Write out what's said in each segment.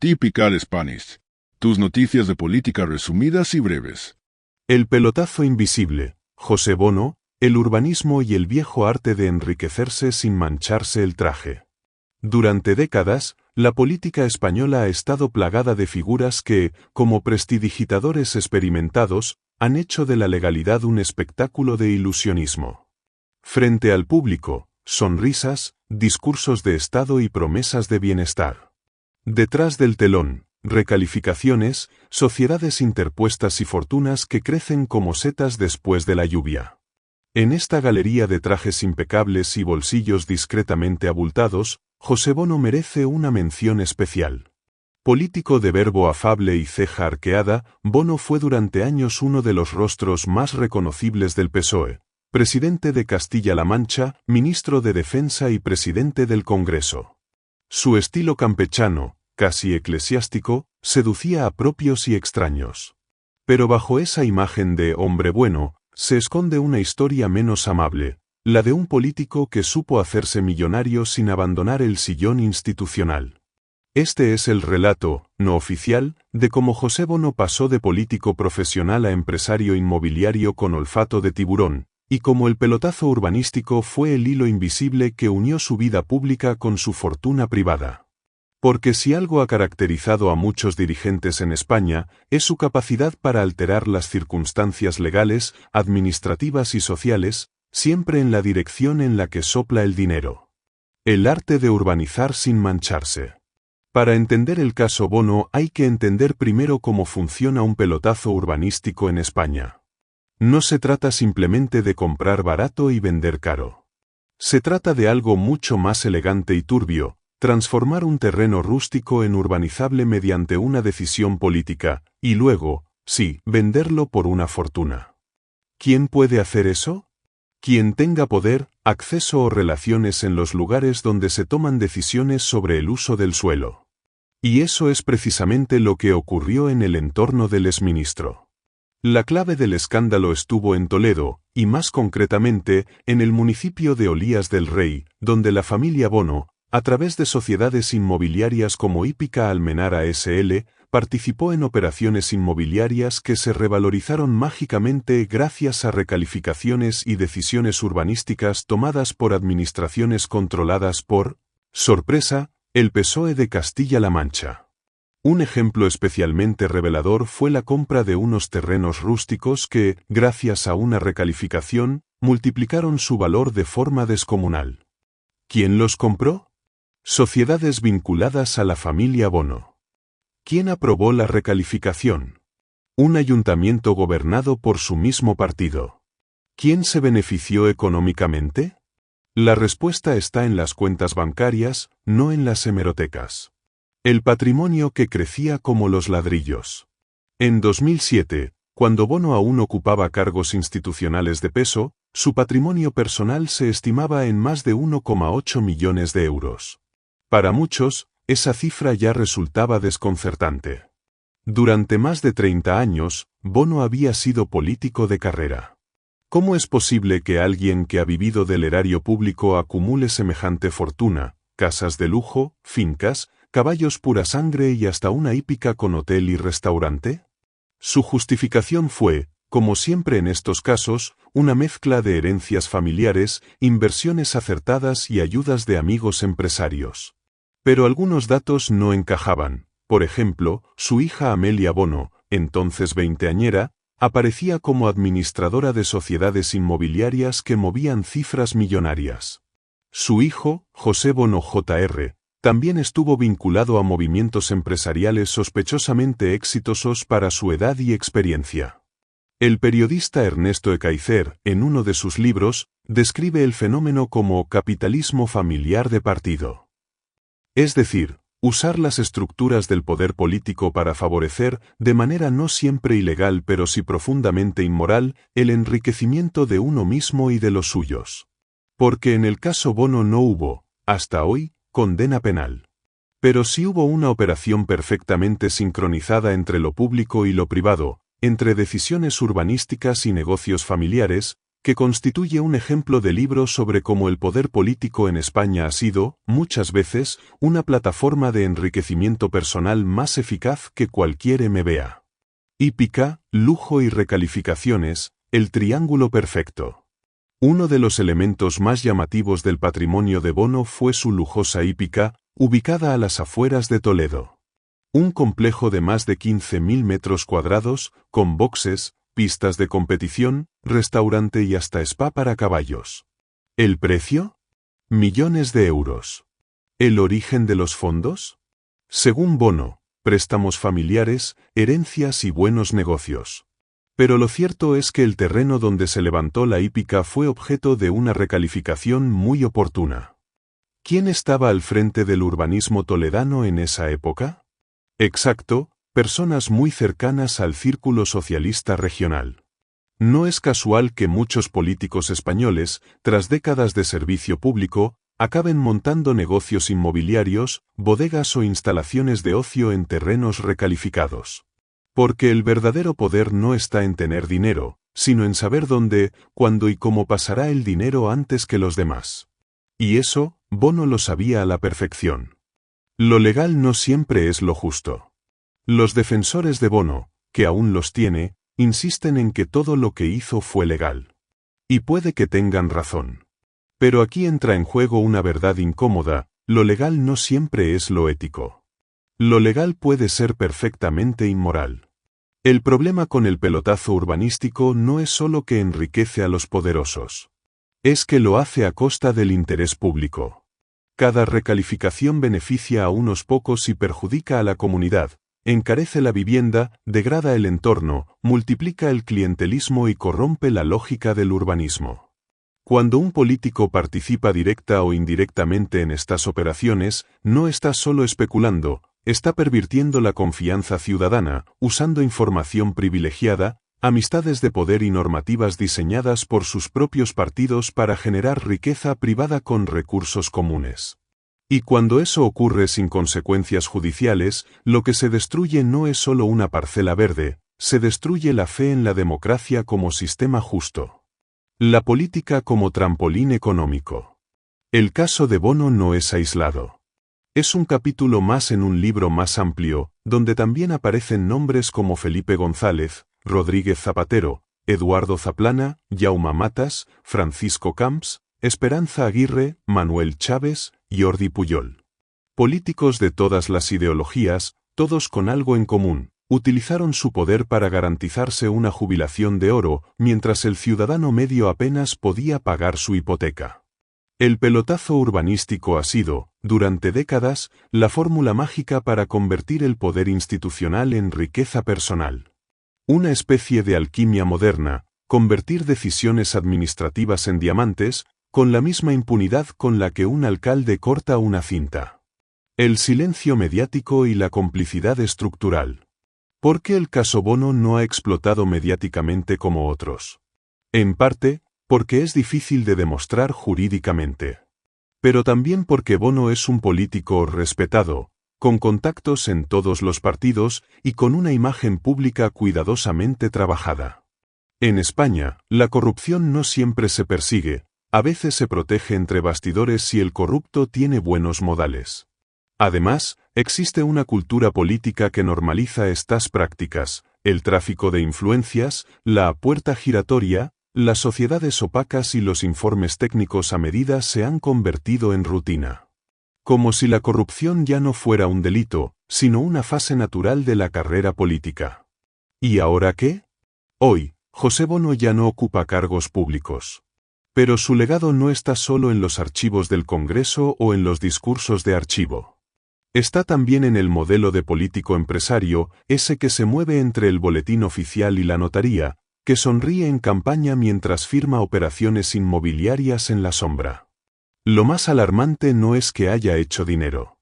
Típica Spanish. Tus noticias de política resumidas y breves. El pelotazo invisible, José Bono, el urbanismo y el viejo arte de enriquecerse sin mancharse el traje. Durante décadas, la política española ha estado plagada de figuras que, como prestidigitadores experimentados, han hecho de la legalidad un espectáculo de ilusionismo. Frente al público, sonrisas, discursos de Estado y promesas de bienestar. Detrás del telón, recalificaciones, sociedades interpuestas y fortunas que crecen como setas después de la lluvia. En esta galería de trajes impecables y bolsillos discretamente abultados, José Bono merece una mención especial. Político de verbo afable y ceja arqueada, Bono fue durante años uno de los rostros más reconocibles del PSOE, presidente de Castilla-La Mancha, ministro de Defensa y presidente del Congreso. Su estilo campechano, casi eclesiástico, seducía a propios y extraños. Pero bajo esa imagen de hombre bueno, se esconde una historia menos amable, la de un político que supo hacerse millonario sin abandonar el sillón institucional. Este es el relato, no oficial, de cómo José Bono pasó de político profesional a empresario inmobiliario con olfato de tiburón, y cómo el pelotazo urbanístico fue el hilo invisible que unió su vida pública con su fortuna privada. Porque si algo ha caracterizado a muchos dirigentes en España, es su capacidad para alterar las circunstancias legales, administrativas y sociales, siempre en la dirección en la que sopla el dinero. El arte de urbanizar sin mancharse. Para entender el caso Bono hay que entender primero cómo funciona un pelotazo urbanístico en España. No se trata simplemente de comprar barato y vender caro. Se trata de algo mucho más elegante y turbio, transformar un terreno rústico en urbanizable mediante una decisión política, y luego, sí, venderlo por una fortuna. ¿Quién puede hacer eso? Quien tenga poder, acceso o relaciones en los lugares donde se toman decisiones sobre el uso del suelo. Y eso es precisamente lo que ocurrió en el entorno del exministro. La clave del escándalo estuvo en Toledo, y más concretamente, en el municipio de Olías del Rey, donde la familia Bono, a través de sociedades inmobiliarias como Hípica Almenara S.L., participó en operaciones inmobiliarias que se revalorizaron mágicamente gracias a recalificaciones y decisiones urbanísticas tomadas por administraciones controladas por, sorpresa, el PSOE de Castilla-La Mancha. Un ejemplo especialmente revelador fue la compra de unos terrenos rústicos que, gracias a una recalificación, multiplicaron su valor de forma descomunal. ¿Quién los compró? Sociedades vinculadas a la familia Bono. ¿Quién aprobó la recalificación? Un ayuntamiento gobernado por su mismo partido. ¿Quién se benefició económicamente? La respuesta está en las cuentas bancarias, no en las hemerotecas. El patrimonio que crecía como los ladrillos. En 2007, cuando Bono aún ocupaba cargos institucionales de peso, su patrimonio personal se estimaba en más de 1,8 millones de euros. Para muchos, esa cifra ya resultaba desconcertante. Durante más de 30 años, Bono había sido político de carrera. ¿Cómo es posible que alguien que ha vivido del erario público acumule semejante fortuna, casas de lujo, fincas, caballos pura sangre y hasta una hípica con hotel y restaurante? Su justificación fue, como siempre en estos casos, una mezcla de herencias familiares, inversiones acertadas y ayudas de amigos empresarios. Pero algunos datos no encajaban. Por ejemplo, su hija Amelia Bono, entonces veinteañera, aparecía como administradora de sociedades inmobiliarias que movían cifras millonarias. Su hijo, José Bono Jr., también estuvo vinculado a movimientos empresariales sospechosamente exitosos para su edad y experiencia. El periodista Ernesto Ekaizer, en uno de sus libros, describe el fenómeno como capitalismo familiar de partido. Es decir, usar las estructuras del poder político para favorecer, de manera no siempre ilegal pero sí profundamente inmoral, el enriquecimiento de uno mismo y de los suyos. Porque en el caso Bono no hubo, hasta hoy, condena penal. Pero sí hubo una operación perfectamente sincronizada entre lo público y lo privado, entre decisiones urbanísticas y negocios familiares, que constituye un ejemplo de libro sobre cómo el poder político en España ha sido, muchas veces, una plataforma de enriquecimiento personal más eficaz que cualquier MBA. Hípica, lujo y recalificaciones, el triángulo perfecto. Uno de los elementos más llamativos del patrimonio de Bono fue su lujosa hípica, ubicada a las afueras de Toledo. Un complejo de más de 15.000 metros cuadrados, con boxes, pistas de competición, restaurante y hasta spa para caballos. ¿El precio? Millones de euros. ¿El origen de los fondos? Según Bono, préstamos familiares, herencias y buenos negocios. Pero lo cierto es que el terreno donde se levantó la hípica fue objeto de una recalificación muy oportuna. ¿Quién estaba al frente del urbanismo toledano en esa época? Exacto, personas muy cercanas al círculo socialista regional. No es casual que muchos políticos españoles, tras décadas de servicio público, acaben montando negocios inmobiliarios, bodegas o instalaciones de ocio en terrenos recalificados. Porque el verdadero poder no está en tener dinero, sino en saber dónde, cuándo y cómo pasará el dinero antes que los demás. Y eso, Bono lo sabía a la perfección. Lo legal no siempre es lo justo. Los defensores de Bono, que aún los tiene, insisten en que todo lo que hizo fue legal. Y puede que tengan razón. Pero aquí entra en juego una verdad incómoda: lo legal no siempre es lo ético. Lo legal puede ser perfectamente inmoral. El problema con el pelotazo urbanístico no es solo que enriquece a los poderosos. Es que lo hace a costa del interés público. Cada recalificación beneficia a unos pocos y perjudica a la comunidad, encarece la vivienda, degrada el entorno, multiplica el clientelismo y corrompe la lógica del urbanismo. Cuando un político participa directa o indirectamente en estas operaciones, no está solo especulando, está pervirtiendo la confianza ciudadana, usando información privilegiada, amistades de poder y normativas diseñadas por sus propios partidos para generar riqueza privada con recursos comunes. Y cuando eso ocurre sin consecuencias judiciales, lo que se destruye no es solo una parcela verde, se destruye la fe en la democracia como sistema justo. La política como trampolín económico. El caso de Bono no es aislado. Es un capítulo más en un libro más amplio, donde también aparecen nombres como Felipe González, Rodríguez Zapatero, Eduardo Zaplana, Jaume Matas, Francisco Camps, Esperanza Aguirre, Manuel Chávez, Jordi Pujol. Políticos de todas las ideologías, todos con algo en común: utilizaron su poder para garantizarse una jubilación de oro, mientras el ciudadano medio apenas podía pagar su hipoteca. El pelotazo urbanístico ha sido, durante décadas, la fórmula mágica para convertir el poder institucional en riqueza personal. Una especie de alquimia moderna, convertir decisiones administrativas en diamantes, con la misma impunidad con la que un alcalde corta una cinta. El silencio mediático y la complicidad estructural. ¿Por qué el caso Bono no ha explotado mediáticamente como otros? En parte, porque es difícil de demostrar jurídicamente. Pero también porque Bono es un político respetado, con contactos en todos los partidos y con una imagen pública cuidadosamente trabajada. En España, la corrupción no siempre se persigue, a veces se protege entre bastidores si el corrupto tiene buenos modales. Además, existe una cultura política que normaliza estas prácticas: el tráfico de influencias, la puerta giratoria, las sociedades opacas y los informes técnicos a medida se han convertido en rutina. Como si la corrupción ya no fuera un delito, sino una fase natural de la carrera política. ¿Y ahora qué? Hoy, José Bono ya no ocupa cargos públicos. Pero su legado no está solo en los archivos del Congreso o en los discursos de archivo. Está también en el modelo de político empresario, ese que se mueve entre el boletín oficial y la notaría, que sonríe en campaña mientras firma operaciones inmobiliarias en la sombra. Lo más alarmante no es que haya hecho dinero.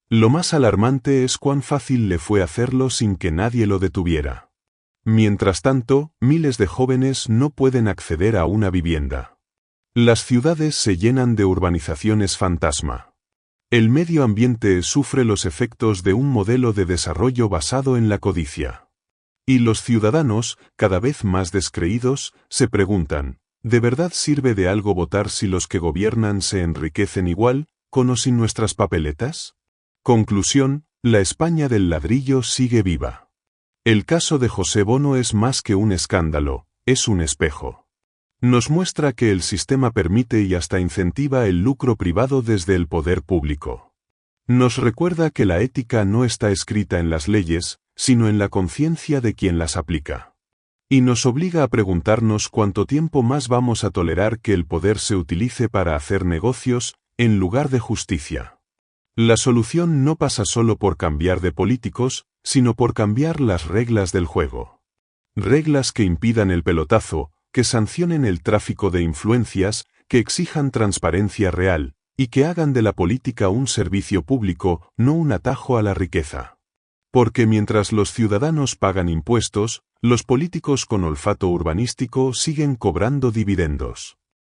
Lo más alarmante es cuán fácil le fue hacerlo sin que nadie lo detuviera. Mientras tanto, miles de jóvenes no pueden acceder a una vivienda. Las ciudades se llenan de urbanizaciones fantasma. El medio ambiente sufre los efectos de un modelo de desarrollo basado en la codicia. Y los ciudadanos, cada vez más descreídos, se preguntan: ¿De verdad sirve de algo votar si los que gobiernan se enriquecen igual, con o sin nuestras papeletas? Conclusión, la España del ladrillo sigue viva. El caso de José Bono es más que un escándalo, es un espejo. Nos muestra que el sistema permite y hasta incentiva el lucro privado desde el poder público. Nos recuerda que la ética no está escrita en las leyes, sino en la conciencia de quien las aplica. Y nos obliga a preguntarnos cuánto tiempo más vamos a tolerar que el poder se utilice para hacer negocios, en lugar de justicia. La solución no pasa solo por cambiar de políticos, sino por cambiar las reglas del juego. Reglas que impidan el pelotazo, que sancionen el tráfico de influencias, que exijan transparencia real, y que hagan de la política un servicio público, no un atajo a la riqueza. Porque mientras los ciudadanos pagan impuestos, los políticos con olfato urbanístico siguen cobrando dividendos.